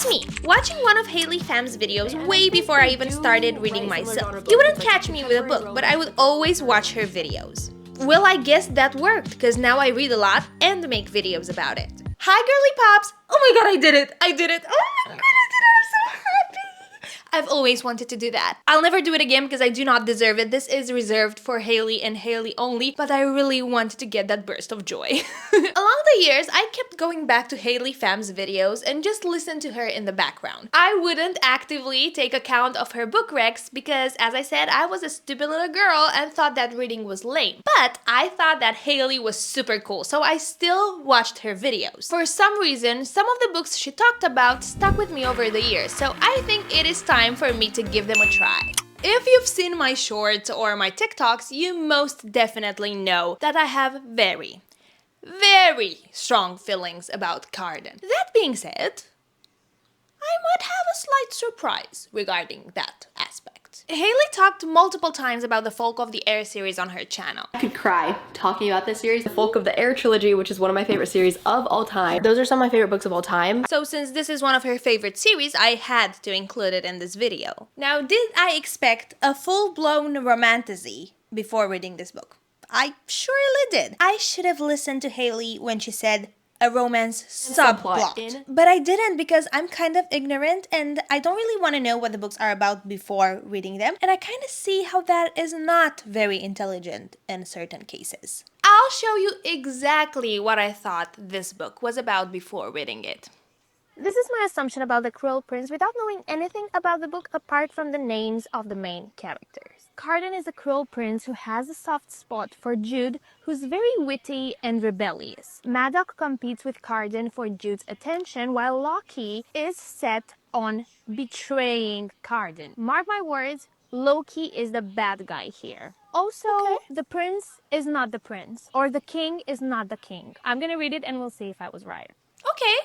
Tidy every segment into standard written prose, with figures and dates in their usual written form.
me, watching one of pham's videos way before I even started reading myself. You wouldn't catch me with a book, but I would always watch her videos. Well, I guess that worked, because now I read a lot and make videos about it. Hi, girly pops! Oh my god, I did it! I did it! Oh my god, I did it! I'm so happy! I've always wanted to do that. I'll never do it again because I do not deserve it. This is reserved for Haley and Haley only, but I really wanted to get that burst of joy. Along the years, I kept going back to pham's videos and just listen to her in the background. I wouldn't actively take account of her book recs because, as I said, I was a stupid little girl and thought that reading was lame. But I thought that Haley was super cool, so I still watched her videos. For some reason, some of the books she talked about stuck with me over the years, so I think it is time for me to give them a try. If you've seen my shorts or my TikToks, you most definitely know that I have very strong feelings about Cardan. That being said, I might have a slight surprise regarding that aspect. Haley talked multiple times about the Folk of the Air series on her channel. I could cry talking about this series. The Folk of the Air trilogy, which is one of my favorite series of all time. Those are some of my favorite books of all time. So since this is one of her favorite series, I had to include it in this video. Now, did I expect a full-blown romantasy before reading this book? I surely did. I should have listened to Haley when she said a romance subplot. But I didn't because I'm kind of ignorant and I don't really want to know what the books are about before reading them. And I kind of see how that is not very intelligent in certain cases. I'll show you exactly what I thought this book was about before reading it. This is my assumption about The Cruel Prince without knowing anything about the book apart from the names of the main characters. Cardan is a cruel prince who has a soft spot for Jude, who's very witty and rebellious. Madoc competes with Cardan for Jude's attention, while Loki is set on betraying Cardan. Mark my words, Loki is the bad guy here. Also, the prince is not the prince, or the king is not the king. I'm gonna read it and we'll see if I was right. Okay.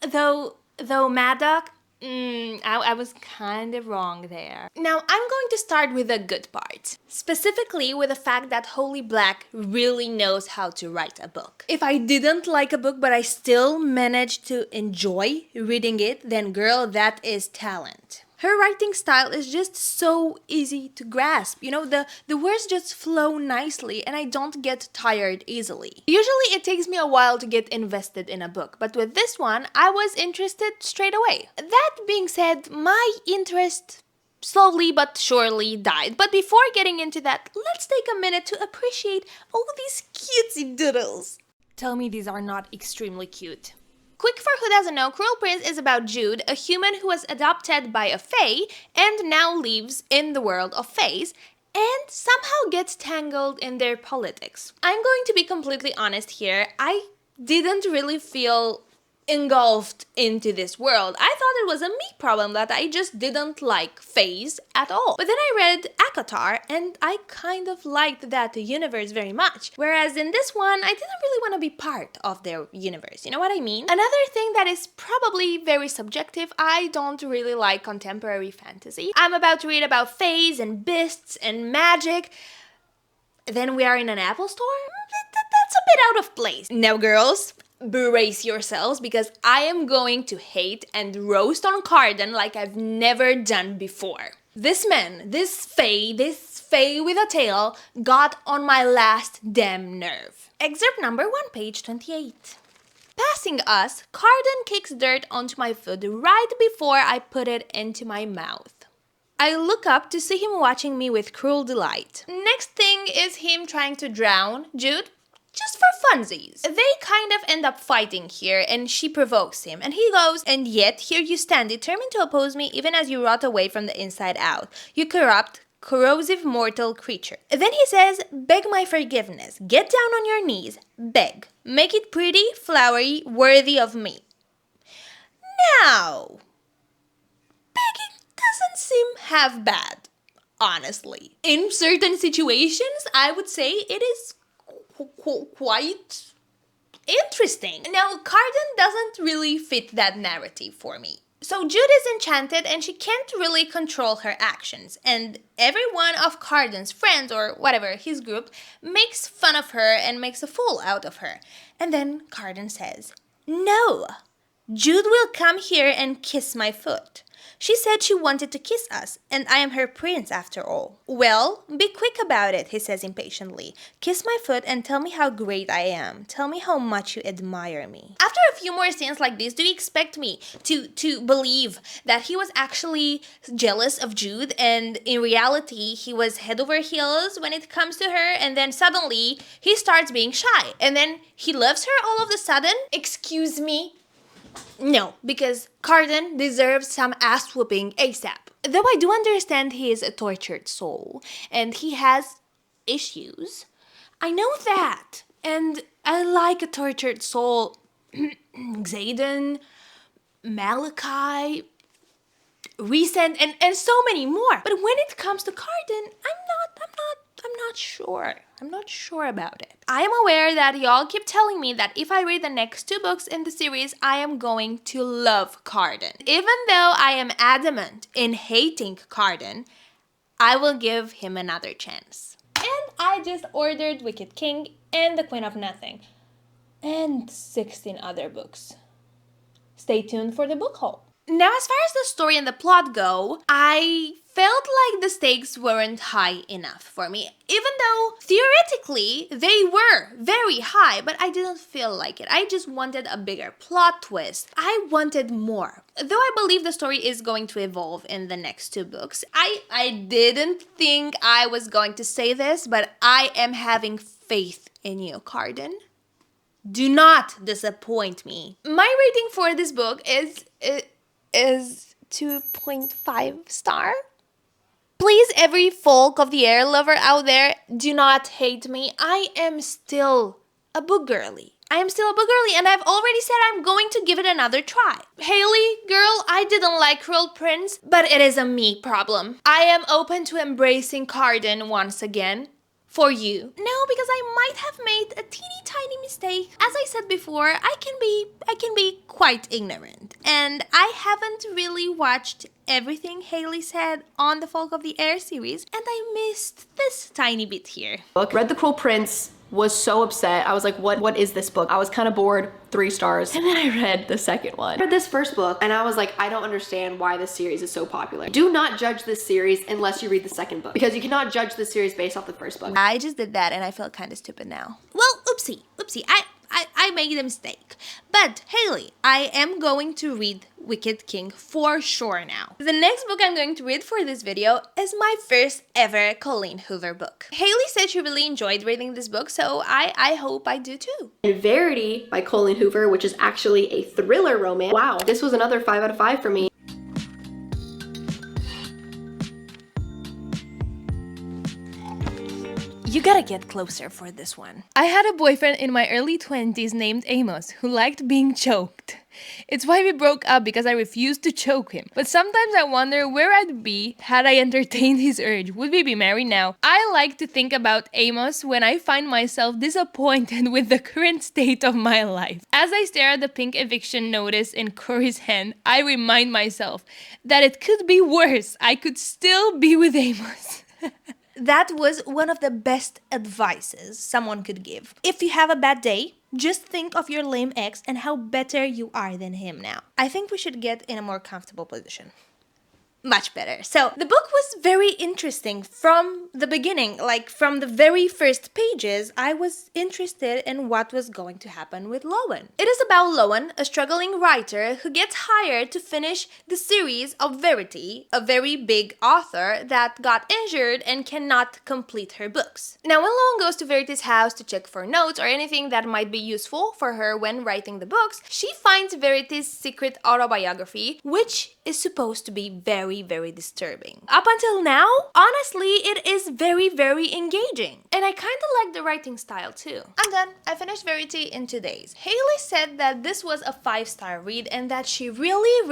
Though Madoc, I was kind of wrong there. Now, I'm going to start with the good part. Specifically with the fact that Holy Black really knows how to write a book. If I didn't like a book but I still managed to enjoy reading it, then girl, that is talent. Her writing style is just so easy to grasp. You know, the words just flow nicely and I don't get tired easily. Usually it takes me a while to get invested in a book, but with this one, I was interested straight away. That being said, my interest slowly but surely died. But before getting into that, let's take a minute to appreciate all these cutesy doodles. Tell me these are not extremely cute. Quick for who doesn't know, Cruel Prince is about Jude, a human who was adopted by a fae and now lives in the world of faes and somehow gets tangled in their politics. I'm going to be completely honest here, I didn't really feel engulfed into this world. I thought it was a me problem that I just didn't like faes at all. But then I read ACOTAR and I kind of liked that universe very much. Whereas in this one, I didn't really want to be part of their universe. You know what I mean? Another thing that is probably very subjective, I don't really like contemporary fantasy. I'm about to read about faes and beasts and magic. Then we are in an Apple store? That's a bit out of place. Now girls, brace yourselves because I am going to hate and roast on Cardan like I've never done before. This man, this fae with a tail, got on my last damn nerve. Excerpt number 1, page 28. Passing us, Cardan kicks dirt onto my food right before I put it into my mouth. I look up to see him watching me with cruel delight. Next thing is him trying to drown Jude. Just for funsies. They kind of end up fighting here and she provokes him and he goes, "And yet here you stand determined to oppose me even as you rot away from the inside out. You corrupt, corrosive mortal creature." Then he says, "Beg my forgiveness. Get down on your knees. Beg. Make it pretty, flowery, worthy of me." Now, begging doesn't seem half bad, honestly. In certain situations, I would say it is quite interesting. Now, Cardan doesn't really fit that narrative for me. So Jude is enchanted and she can't really control her actions. And every one of Cardan's friends, or whatever, his group, makes fun of her and makes a fool out of her. And then Cardan says, "No, Jude will come here and kiss my foot. She said she wanted to kiss us, and I am her prince after all. Well, be quick about it, he says impatiently. Kiss my foot and tell me how great I am. Tell me how much you admire me. After a few more scenes like this, do you expect me to believe that he was actually jealous of Jude and in reality he was head over heels when it comes to her, and then suddenly he starts being shy and then he loves her all of a sudden? Excuse me? No, because Cardan deserves some ass whooping ASAP. Though I do understand he is a tortured soul and he has issues. I know that. And I like a tortured soul. Xaden, Malachi, Recent, and so many more. But when it comes to Cardan, I'm not sure. I'm not sure about it. I am aware that y'all keep telling me that if I read the next 2 books in the series, I am going to love Cardan. Even though I am adamant in hating Cardan, I will give him another chance. And I just ordered Wicked King and The Queen of Nothing. And 16 other books. Stay tuned for the book haul. Now, as far as the story and the plot go, I felt like the stakes weren't high enough for me. Even though, theoretically, they were very high, but I didn't feel like it. I just wanted a bigger plot twist. I wanted more. Though I believe the story is going to evolve in the next 2 books, I didn't think I was going to say this, but I am having faith in you, Cardan. Do not disappoint me. My rating for this book is 2.5 star. Please, every folk of the air lover out there, do not hate me. I am still a book girly. And I've already said I'm going to give it another try. Haley, girl, I didn't like Cruel Prince, but it is a me problem. I am open to embracing Cardan once again. For you. No, because I might have made a teeny tiny mistake. As I said before, I can be quite ignorant. And I haven't really watched everything Haley said on the Folk of the Air series, and I missed this tiny bit here. Read The Cruel Prince, was so upset. I was like, what is this book? I was kind of bored, 3 stars. And then I read the second one. I read this first book and I was like, I don't understand why this series is so popular. Do not judge this series unless you read the second book, because you cannot judge this series based off the first book. I just did that and I felt kind of stupid now. Well, oopsie. I made a mistake. But Haley, I am going to read Wicked King for sure now. The next book I'm going to read for this video is my first ever Colleen Hoover book. Haley said she really enjoyed reading this book, so I hope I do too. And Verity by Colleen Hoover, which is actually a thriller romance. Wow, this was another 5 out of 5 for me. You gotta get closer for this one. I had a boyfriend in my early 20s named Amos who liked being choked. It's why we broke up, because I refused to choke him. But sometimes I wonder where I'd be had I entertained his urge. Would we be married now? I like to think about Amos when I find myself disappointed with the current state of my life. As I stare at the pink eviction notice in Corey's hand, I remind myself that it could be worse. I could still be with Amos. That was one of the best advices someone could give. If you have a bad day, just think of your lame ex and how better you are than him now. I think we should get in a more comfortable position. Much better. So the book was very interesting from the beginning. Like from the very first pages, I was interested in what was going to happen with Lowen. It is about Lowen, a struggling writer who gets hired to finish the series of Verity, a very big author that got injured and cannot complete her books. Now when Lowen goes to Verity's house to check for notes or anything that might be useful for her when writing the books, she finds Verity's secret autobiography, which is supposed to be very disturbing. Up until now, honestly, it is very engaging. And I kind of like the writing style too. I'm done. I finished Verity in 2 days. Haley said that this was a 5-star read and that she really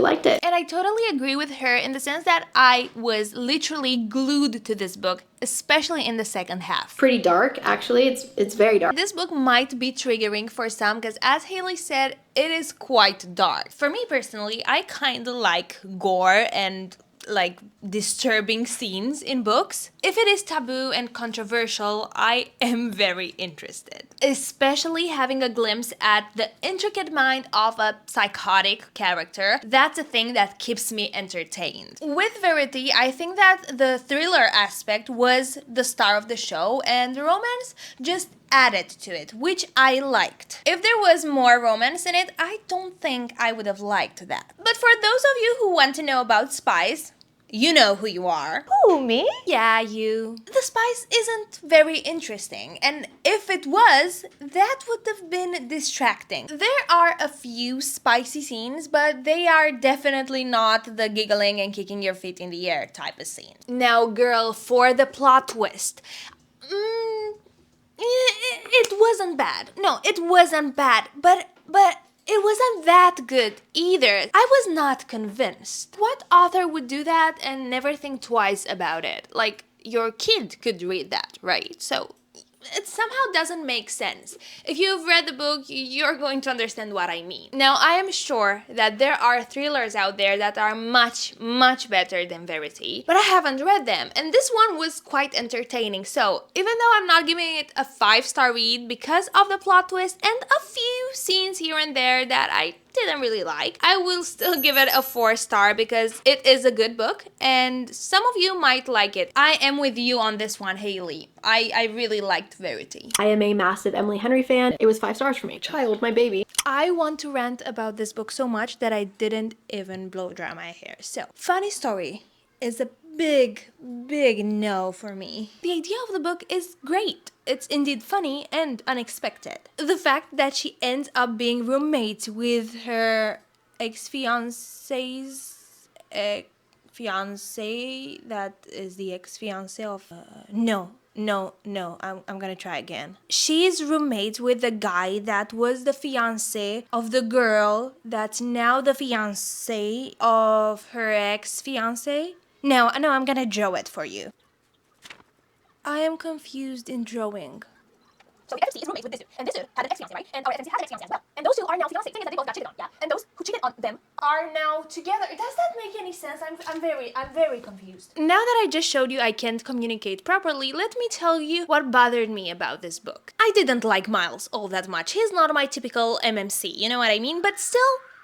liked it. And I totally agree with her in the sense that I was literally glued to this book, especially in the second half. Pretty dark, actually. It's very dark. This book might be triggering for some because, as Haley said, it is quite dark. For me personally, I kind of like gore and like disturbing scenes in books. If it is taboo and controversial, I am very interested. Especially having a glimpse at the intricate mind of a psychotic character. That's a thing that keeps me entertained. With Verity, I think that the thriller aspect was the star of the show, and the romance just added to it, which I liked. If there was more romance in it, I don't think I would have liked that. But for those of you who want to know about spies, you know who you are. Who, me? Yeah, you. The spice isn't very interesting, and if it was, that would have been distracting. There are a few spicy scenes, but they are definitely not the giggling and kicking your feet in the air type of scene. Now, girl, for the plot twist. It wasn't bad. No, it wasn't bad, but it wasn't that good either. I was not convinced. What author would do that and never think twice about it? Like, your kid could read that, right? So it somehow doesn't make sense. If you've read the book, you're going to understand what I mean. Now, I am sure that there are thrillers out there that are much, much better than Verity, but I haven't read them, and this one was quite entertaining. So, even though I'm not giving it a 5-star read because of the plot twist and a few scenes here and there that I didn't really like, I will still give it a 4-star because it is a good book and some of you might like it. I am with you on this one, Haley. I really liked Verity. I am a massive Emily Henry fan. It was 5 stars for me. Child, my baby. I want to rant about this book so much that I didn't even blow dry my hair. So, Funny Story is a big no for me. The idea of the book is great. It's indeed funny and unexpected. The fact that she ends up being roommates with her ex-fiance's fiance, that is the ex-fiance of... No, I'm gonna try again. She's roommates with the guy that was the fiance of the girl that's now the fiance of her ex-fiance. No, I'm gonna draw it for you. I am confused in drawing. So the FC is roommates with this dude, and this dude had an ex-fiancé, right? And our FNC had an ex-fiancé as well. And those two are now fiancés. Thing is that they both got cheated on, yeah? And those who cheated on them Are now together. Does that make any sense? I'm very confused. Now that I just showed you I can't communicate properly, let me tell you what bothered me about this book. I didn't like Miles all that much. He's not my typical MMC, you know what I mean? But still,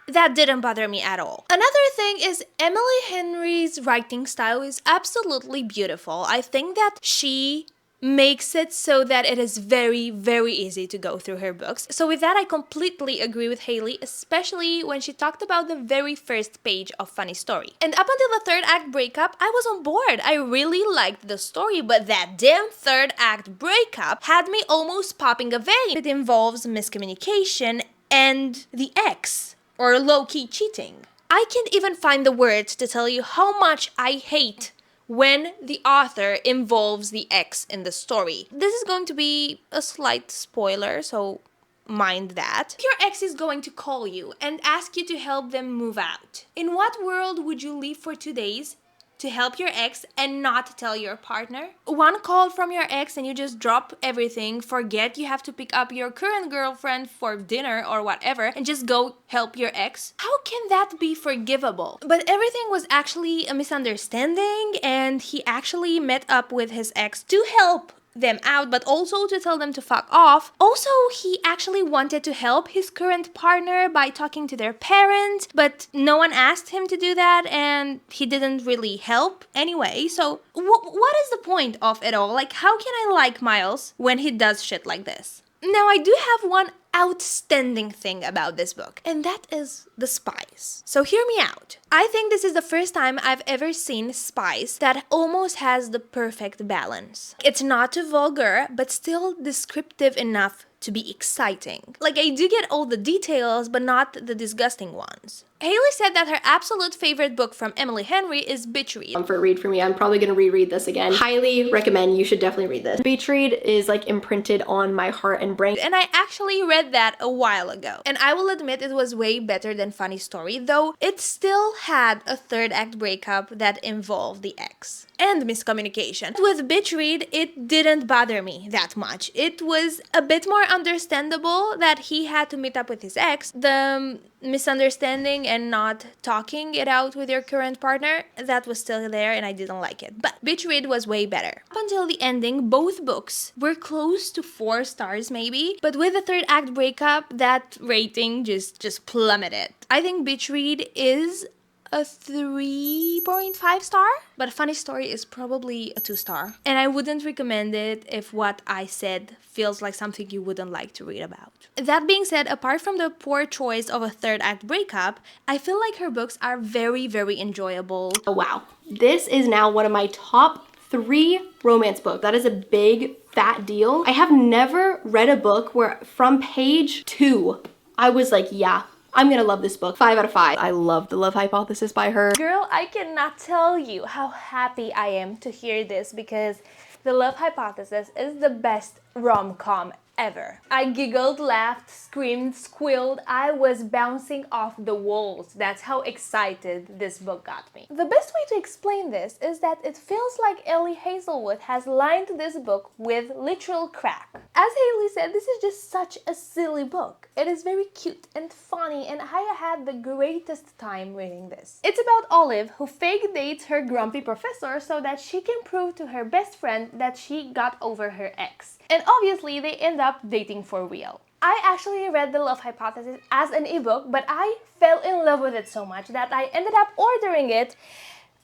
that didn't bother me at all. Another thing is Emily Henry's writing style is absolutely beautiful. I think that she makes it so that it is very, very easy to go through her books. So with that, I completely agree with Haley, especially when she talked about the very first page of Funny Story. And up until the third act breakup, I was on board. I really liked the story, but that damn third act breakup had me almost popping a vein. It involves miscommunication and the ex, or low-key cheating. I can't even find the words to tell you how much I hate when the author involves the ex in the story. This is going to be a slight spoiler, so mind that. If your ex is going to call you and ask you to help them move out, in what world would you leave for 2 days to help your ex and not tell your partner? One call from your ex and you just drop everything, forget you have to pick up your current girlfriend for dinner or whatever, and just go help your ex? How can that be forgivable? But everything was actually a misunderstanding, and he actually met up with his ex to help them out, but also to tell them to fuck off. Also, he actually wanted to help his current partner by talking to their parents, but no one asked him to do that, and he didn't really help anyway. So what is the point of it all? Like, how can I like Miles when he does shit like this? Now, I do have one outstanding thing about this book, and that is the spies. So hear me out. I think this is the first time I've ever seen spies that almost has the perfect balance. It's not too vulgar, but still descriptive enough to be exciting. Like, I do get all the details, but not the disgusting ones. Haley said that her absolute favorite book from Emily Henry is Bitch Read. For a read for me, I'm probably gonna reread this again. Highly recommend, you should definitely read this. Beach Read is like imprinted on my heart and brain. And I actually read that a while ago. And I will admit it was way better than Funny Story, though it still had a third act breakup that involved the ex. And miscommunication. With Bitch Read, it didn't bother me that much. It was a bit more understandable that he had to meet up with his ex. The misunderstanding and not talking it out with your current partner, that was still there and I didn't like it. But Bitch Read was way better. Up until the ending, both books were close to 4 stars maybe, but with the third act breakup, that rating just plummeted. I think Bitch Read is a 3.5 star, but Funny Story is probably a 2 star. And I wouldn't recommend it if what I said feels like something you wouldn't like to read about. That being said, apart from the poor choice of a third act breakup, I feel like her books are very, very enjoyable. Oh, wow. This is now one of my top 3 romance books. That is a big, fat deal. I have never read a book where from page 2, I was like, yeah, I'm gonna love this book. 5 out of 5. I love The Love Hypothesis by her. Girl, I cannot tell you how happy I am to hear this because The Love Hypothesis is the best rom-com ever. I giggled, laughed, screamed, squealed. I was bouncing off the walls. That's how excited this book got me. The best way to explain this is that it feels like Ellie Hazelwood has lined this book with literal crack. As Haley said, this is just such a silly book. It is very cute and funny and I had the greatest time reading this. It's about Olive who fake dates her grumpy professor so that she can prove to her best friend that she got over her ex. And obviously they end up dating for real. I actually read The Love Hypothesis as an ebook, but I fell in love with it so much that I ended up ordering it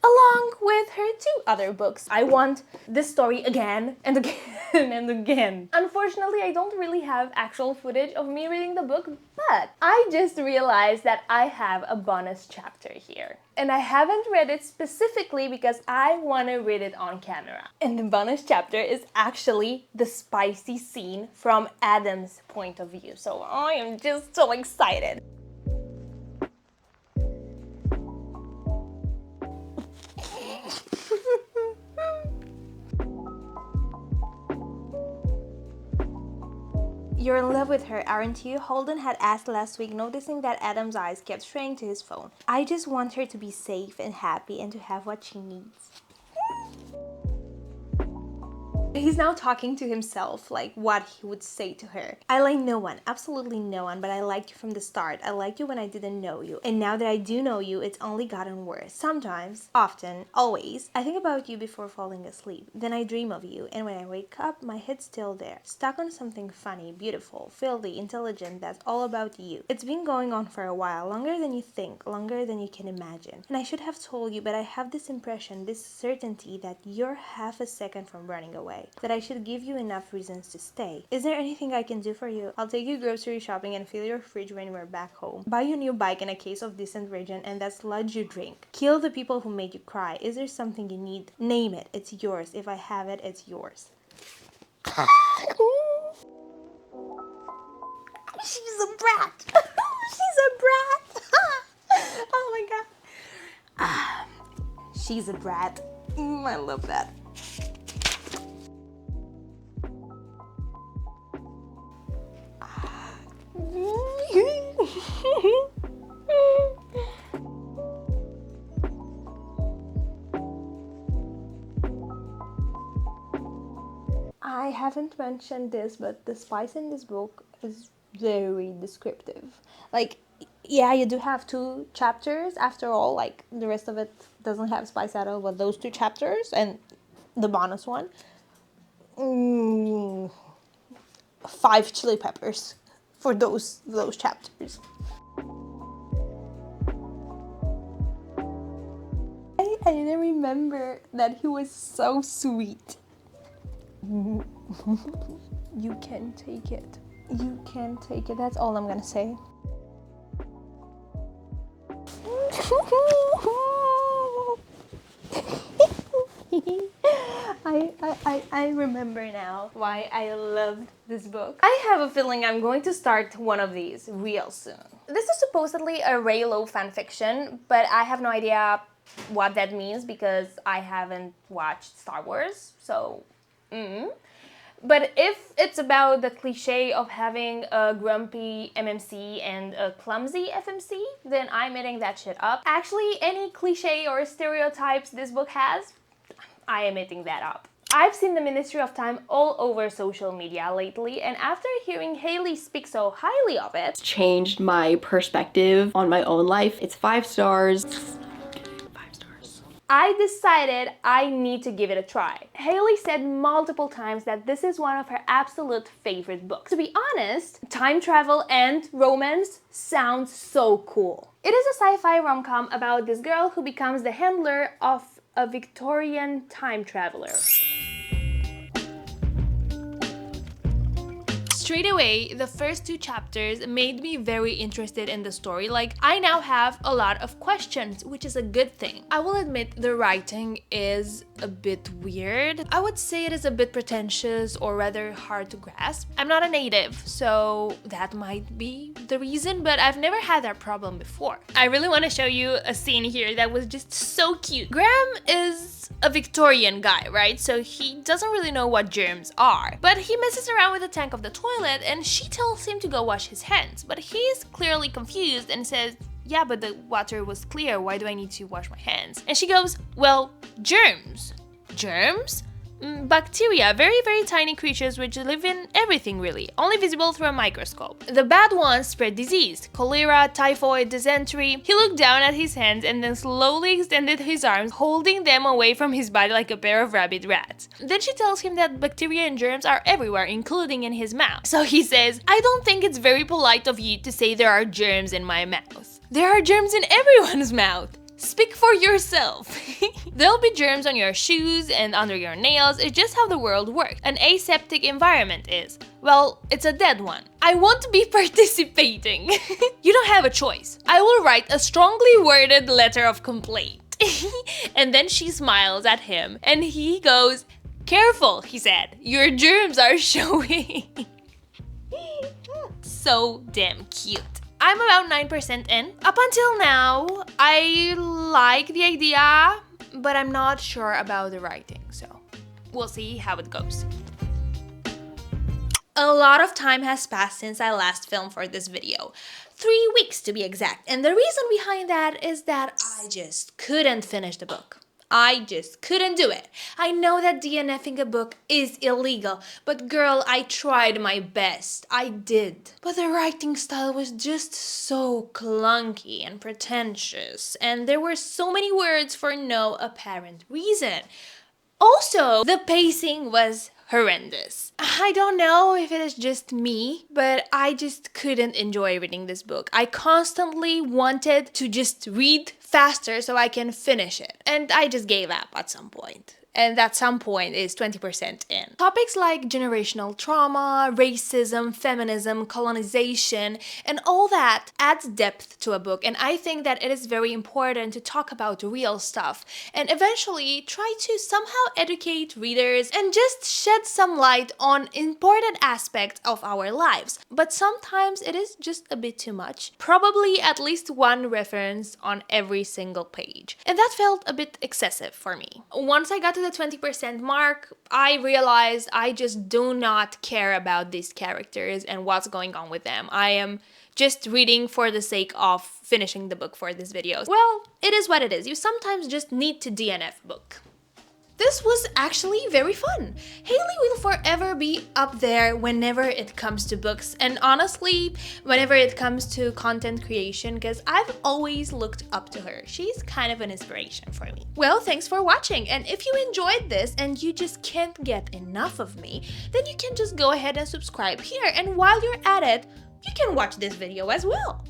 along with her 2 other books. I want this story again and again and again. Unfortunately, I don't really have actual footage of me reading the book, but I just realized that I have a bonus chapter here. And I haven't read it specifically because I want to read it on camera. And the bonus chapter is actually the spicy scene from Adam's point of view. So I am just so excited. You're in love with her, aren't you? Holden had asked last week, noticing that Adam's eyes kept straying to his phone. I just want her to be safe and happy and to have what she needs. He's now talking to himself, like what he would say to her. I like no one, absolutely no one, but I liked you from the start. I liked you when I didn't know you. And now that I do know you, it's only gotten worse. Sometimes, often, always, I think about you before falling asleep. Then I dream of you, and when I wake up, my head's still there. Stuck on something funny, beautiful, filthy, intelligent, that's all about you. It's been going on for a while, longer than you think, longer than you can imagine. And I should have told you, but I have this impression, this certainty that you're half a second from running away. That I should give you enough reasons to stay. Is there anything I can do for you? I'll take you grocery shopping and fill your fridge when we're back home. Buy you a new bike and a case of decent raisin and that sludge you drink. Kill the people who made you cry. Is there something you need? Name it. It's yours. If I have it, it's yours. She's a brat. She's a brat. Oh my god. She's a brat. I love that. I haven't mentioned this, but the spice in this book is very descriptive. Like, yeah, you do have 2 chapters after all, like the rest of it doesn't have spice at all, but those 2 chapters and the bonus one. 5 chili peppers for those chapters. I didn't remember that he was so sweet. You can take it. You can take it. That's all I'm gonna say. I remember now why I loved this book. I have a feeling I'm going to start one of these real soon. This is supposedly a Raylo fanfiction, but I have no idea what that means because I haven't watched Star Wars, so But if it's about the cliche of having a grumpy MMC and a clumsy FMC, then I'm eating that shit up. Actually, any cliche or stereotypes this book has, I am eating that up. I've seen the Ministry of Time all over social media lately, and after hearing Haley speak so highly of it, It's changed my perspective on my own life. It's 5 stars. I decided I need to give it a try. Haley said multiple times that this is one of her absolute favorite books. To be honest, time travel and romance sounds so cool. It is a sci-fi rom-com about this girl who becomes the handler of a Victorian time traveler. Straight away, the first 2 chapters made me very interested in the story. Like, I now have a lot of questions, which is a good thing. I will admit the writing is a bit weird. I would say it is a bit pretentious or rather hard to grasp. I'm not a native, so that might be the reason, but I've never had that problem before. I really want to show you a scene here that was just so cute. Graham is a Victorian guy, right? So he doesn't really know what germs are, but he messes around with the tank of the toilet and she tells him to go wash his hands, but he's clearly confused and says, yeah, but the water was clear, why do I need to wash my hands? And she goes, well, germs. Germs? Bacteria, very, very tiny creatures which live in everything really, only visible through a microscope. The bad ones spread disease, cholera, typhoid, dysentery. He looked down at his hands and then slowly extended his arms, holding them away from his body like a pair of rabid rats. Then she tells him that bacteria and germs are everywhere, including in his mouth. So he says, I don't think it's very polite of you to say there are germs in my mouth. There are germs in everyone's mouth. Speak for yourself. There'll be germs on your shoes and under your nails. It's just how the world works. An aseptic environment is. Well, it's a dead one. I won't be participating. You don't have a choice. I will write a strongly worded letter of complaint. And then she smiles at him and he goes, careful, he said. Your germs are showing. So damn cute. I'm about 9% in. Up until now, I like the idea, but I'm not sure about the writing, so we'll see how it goes. A lot of time has passed since I last filmed for this video. 3 weeks to be exact, and the reason behind that is that I just couldn't finish the book. I just couldn't do it. I know that DNFing a book is illegal, but girl, I tried my best. I did. But the writing style was just so clunky and pretentious, and there were so many words for no apparent reason. Also, the pacing was horrendous. I don't know if it is just me, but I just couldn't enjoy reading this book. I constantly wanted to just read faster so I can finish it. And I just gave up at some point. And that some point is 20% in. Topics like generational trauma, racism, feminism, colonization, and all that adds depth to a book. And I think that it is very important to talk about real stuff and eventually try to somehow educate readers and just shed some light on important aspects of our lives. But sometimes it is just a bit too much. Probably at least one reference on every single page. And that felt a bit excessive for me. Once I got to the 20% mark, I realized I just do not care about these characters and what's going on with them. I am just reading for the sake of finishing the book for this video. Well, it is what it is. You sometimes just need to DNF a book. This was actually very fun. Haley will forever be up there whenever it comes to books, and honestly, whenever it comes to content creation, because I've always looked up to her. She's kind of an inspiration for me. Well, thanks for watching, and if you enjoyed this and you just can't get enough of me, then you can just go ahead and subscribe here, and while you're at it, you can watch this video as well.